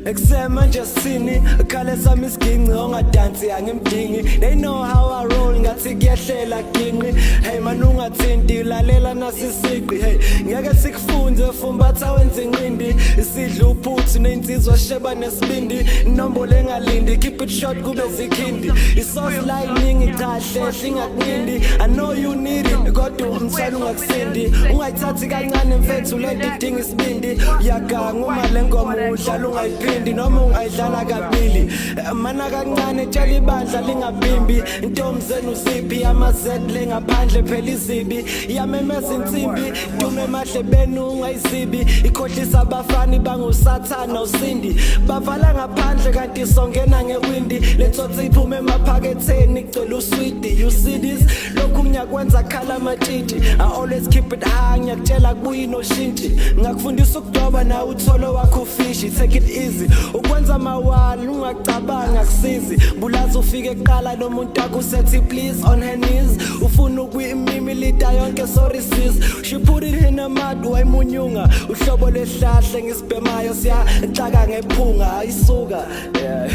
Eksema nje sini khale sami isiginci ongadansi angimdingi. They know how I roll ngathi kuyehlela ginqi. Hey man ungathinti lalela nasisiqi. Hey ngeke sikufunze fumbatha wenza inqindi. Isidla uphuthi neinsizwa sheba nesibindi. Inombolo engalindi keep it short kube zikhindi. Isource lining kahle singakunindi. I know you need it kodwa umthwalo ungakusindi. Ungayithathi kancane mfethu lento idinga isibindi. Uyaganga uma lengoma udlala ungayiphindi noma ungayidlala kabili. Mana kancane tshela ibandla lingabimbi. Intombi zenu ziphi ama-Z lengaphandle phela izibi. Iyamemeza insimbi dume emadlebeni ungayizibi. Ikhohlisa abafani bangusathana usindi. Bavala ngaphandle kanti songena ngewindi. Letsotsi iphume emaphaketheni icela uswidi. You see this lokhu ngiyakwenza khala amatshitshi. I always keep it high ngiyakutshela kubuyi noshintshi. Ngakufundisa ukudoba na utholo wakho ufishi. Take it easy ukwenza mawali ungacabanga kusizi. Bulaza ufike kuqala lo muntu akusethi please on her knees. Ufuna ukuyimimi lida yonke sorry sis. She put it in a mud wayimunyunga. Uhlobo lehlahle ngisibhemayo siyaxaka ngephunga ayisuka yeah.